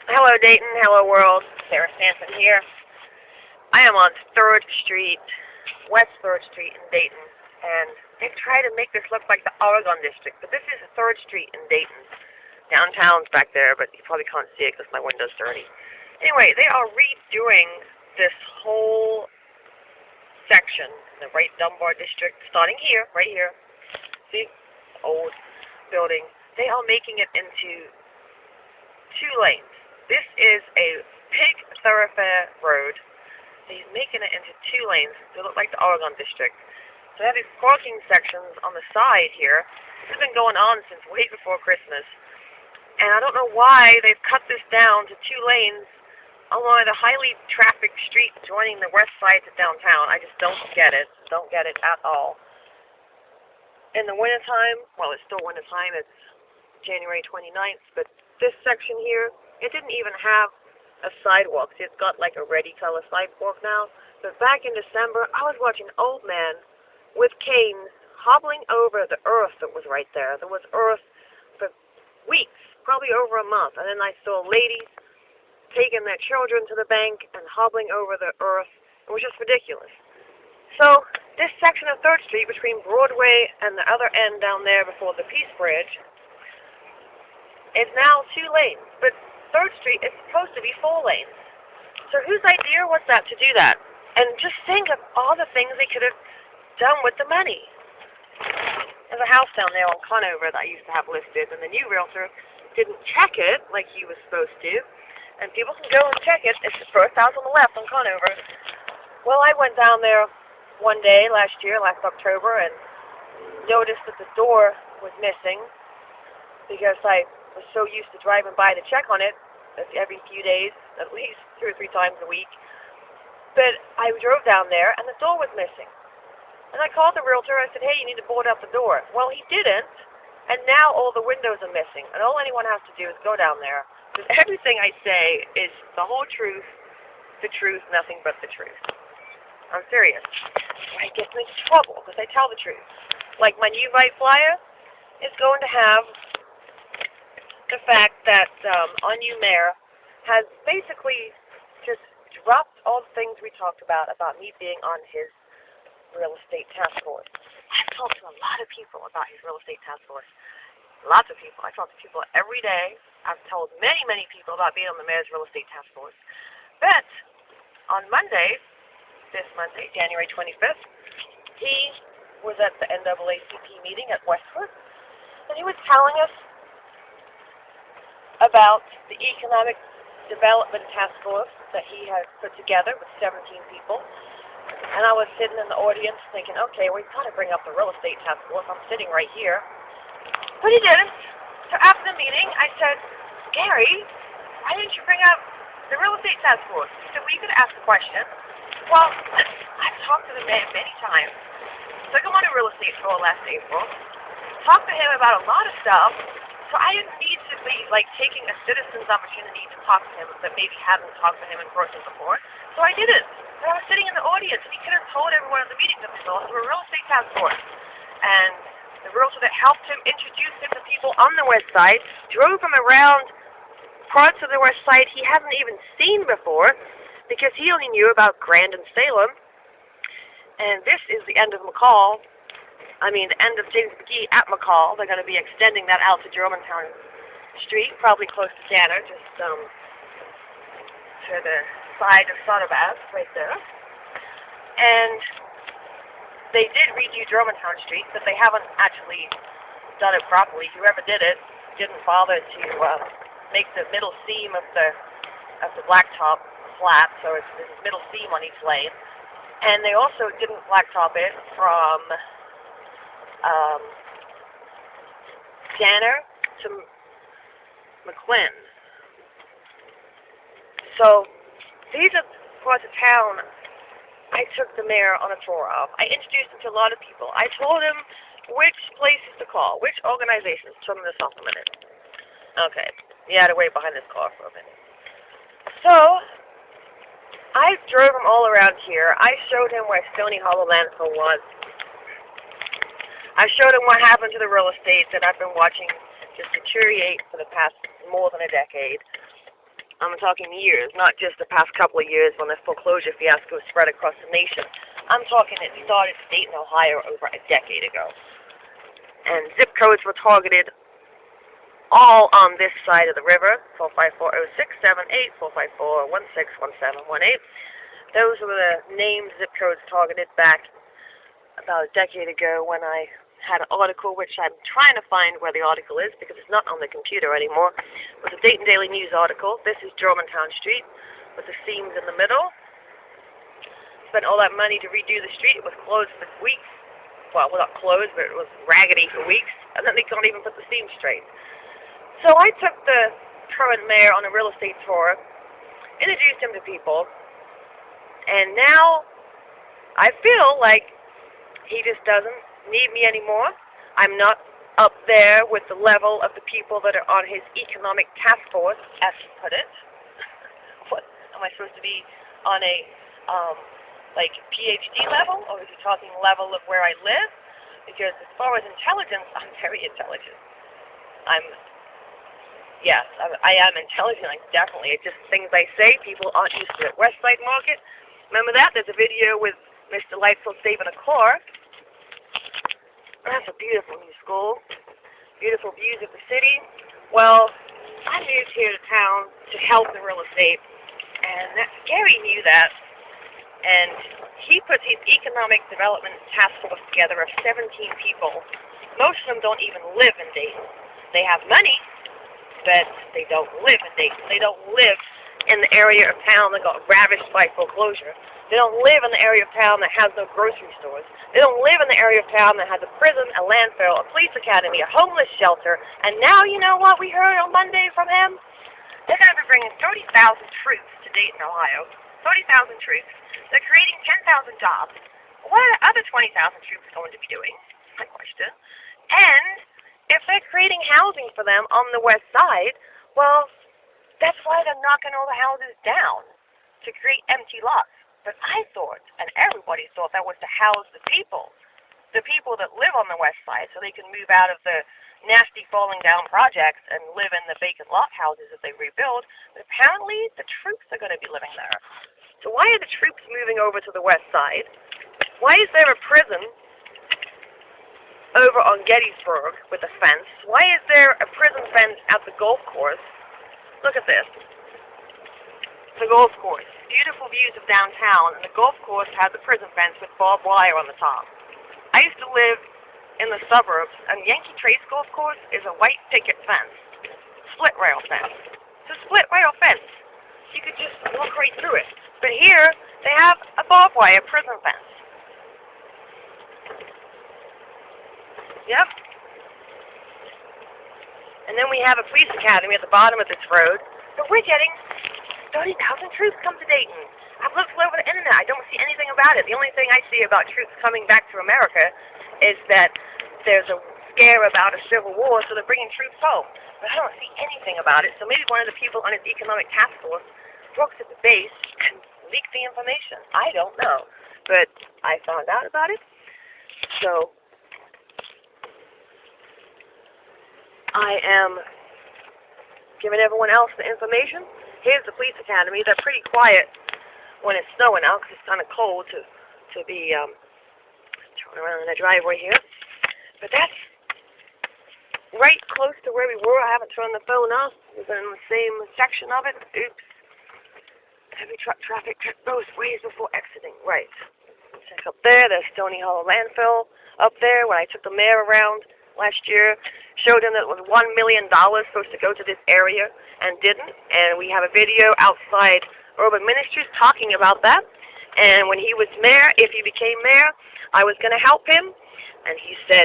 Hello, Dayton. Hello, world. Sarah Stanton here. I am on 3rd Street, West 3rd Street in Dayton, and they try to make this look like the Oregon District, but this is 3rd Street in Dayton. Downtown's back there, but you probably can't see it because my window's dirty. Anyway, they are redoing this whole section in the right Dunbar District, starting here, right here. See? Old building. They are making it into 2 lanes. This is a big thoroughfare road. He's making it into 2 lanes to look like the Oregon District. So they have these parking sections on the side here. This has been going on since way before Christmas. And I don't know why they've cut this down to 2 lanes along a highly trafficked street joining the west side to downtown. I just don't get it. Don't get it at all. In the wintertime, well, it's still wintertime. It's January 29th, but this section here, it didn't even have a sidewalk. See, it's got like a ready color sidewalk now. But back in December, I was watching an old man with canes hobbling over the earth that was right there. There was earth for weeks, probably over a month. And then I saw ladies taking their children to the bank and hobbling over the earth. It was just ridiculous. So this section of 3rd Street between Broadway and the other end down there before the Peace Bridge is now 2 lanes. But 3rd Street is supposed to be 4 lanes. So whose idea was that to do that? And just think of all the things they could have done with the money. There's a house down there on Conover that I used to have listed, and the new realtor didn't check it like he was supposed to. And people can go and check it. It's the first house on the left on Conover. Well, I went down there one day last October, and noticed that the door was missing because I was so used to driving by to check on it every few days, at least 2 or 3 times a week. But I drove down there, and the door was missing. And I called the realtor. I said, hey, you need to board up the door. Well, he didn't, and now all the windows are missing. And all anyone has to do is go down there, because everything I say is the whole truth, nothing but the truth. I'm serious. I get into trouble because I tell the truth. Like my new Vite flyer is going to have the fact that our new mayor has basically just dropped all the things we talked about me being on his real estate task force. I've talked to a lot of people about his real estate task force. Lots of people. I talk to people every day. I've told many, many people about being on the mayor's real estate task force. But on Monday, this Monday, January 25th, he was at the NAACP meeting at Westwood, and he was telling us about the Economic Development Task Force that he had put together with 17 people. And I was sitting in the audience thinking, okay, we've got to bring up the real estate task force. I'm sitting right here. But he didn't. So after the meeting, I said, Gary, why didn't you bring up the real estate task force? He said, well, you could ask a question. Well, I've talked to the man many times. Took him on a real estate tour last April. Talked to him about a lot of stuff. So I didn't need to be like taking a citizen's opportunity to talk to him that maybe hadn't talked to him in person before. So I didn't. But I was sitting in the audience, and he could have told everyone at the meeting that we saw through a real estate task force. And the realtor that helped him introduce him to people on the west side drove him around parts of the west side he hadn't even seen before because he only knew about Grand and Salem. And this is the end of McCall. The end of James McGee at McCall. They're going to be extending that out to Germantown Street, probably close to Danner, just to the side of Sotheby's, right there. And they did redo Germantown Street, but they haven't actually done it properly. Whoever did it didn't bother to make the middle seam of the blacktop flat, so it's this middle seam on each lane. And they also didn't blacktop it from Danner to McLean. So these are parts of town I took the mayor on a tour of. I introduced him to a lot of people. I told him which places to call, which organizations. Turn this off a minute. Okay, you had to wait behind this car for a minute. So I drove him all around here. I showed him where Stony Hollow landfill was. I showed him what happened to the real estate that I've been watching just deteriorate for the past more than a decade. I'm talking years, not just the past couple of years when the foreclosure fiasco spread across the nation. I'm talking it started in Dayton, Ohio over a decade ago. And zip codes were targeted all on this side of the river, 4540678, 454161718. Those were the names, zip codes targeted back about a decade ago when I had an article, which I'm trying to find where the article is because it's not on the computer anymore. It was a Dayton Daily News article. This is Germantown Street with the seams in the middle. Spent all that money to redo the street. It was closed for weeks. Well, not closed, but it was raggedy for weeks. And then they couldn't even put the seams straight. So I took the current mayor on a real estate tour, introduced him to people, and now I feel like he just doesn't need me anymore. I'm not up there with the level of the people that are on his economic task force, as he put it. What, am I supposed to be on a, like, PhD level, or is he talking level of where I live? Because as far as intelligence, I'm very intelligent. Yes, I am intelligent, like, definitely. It's just things I say, people aren't used to it. West Side Market, remember that? There's a video with Mr. Lightfoot saving a car. That's a beautiful new school. Beautiful views of the city. Well, I moved here to town to help in real estate, and Gary knew that. And he put his economic development task force together of 17 people. Most of them don't even live in Dayton. They have money, but they don't live in Dayton. They don't live in the area of town that got ravished by foreclosure. They don't live in the area of town that has no grocery stores. They don't live in the area of town that has a prison, a landfill, a police academy, a homeless shelter. And now, you know what we heard on Monday from him? They're going to be bringing 30,000 troops to Dayton, Ohio. 30,000 troops. They're creating 10,000 jobs. What are the other 20,000 troops going to be doing? My question. And if they're creating housing for them on the west side, well, that's why they're knocking all the houses down, to create empty lots. But I thought, and everybody thought, that was to house the people that live on the west side, so they can move out of the nasty falling down projects and live in the vacant lot houses that they rebuild. But apparently the troops are going to be living there. So why are the troops moving over to the west side? Why is there a prison over on Gettysburg with a fence? Why is there a prison fence at the golf course? Look at this. The golf course. Beautiful views of downtown, and the golf course has a prison fence with barbed wire on the top. I used to live in the suburbs, and Yankee Trace Golf Course is a white picket fence. Split rail fence. It's a split rail fence. You could just walk right through it. But here, they have a barbed wire prison fence. Yep. And then we have a police academy at the bottom of this road. But we're getting 30,000 troops come to Dayton. I've looked all over the internet. I don't see anything about it. The only thing I see about troops coming back to America is that there's a scare about a civil war, so they're bringing troops home. But I don't see anything about it. So maybe one of the people on his economic task force broke to the base and leaked the information. I don't know. But I found out about it. So I am giving everyone else the information. Here's the police academy. They're pretty quiet when it's snowing out because it's kind of cold to be turning around in the driveway here. But that's right close to where we were. I haven't turned the phone off. We've been in the same section of it. Oops. Heavy truck traffic cut both ways before exiting. Right. Check up there. There's Stony Hollow landfill up there. When I took the mayor around last year, showed him that it was $1 million supposed to go to this area and didn't. And we have a video outside Urban Ministries talking about that. And when he was mayor, if he became mayor, I was going to help him. And he said,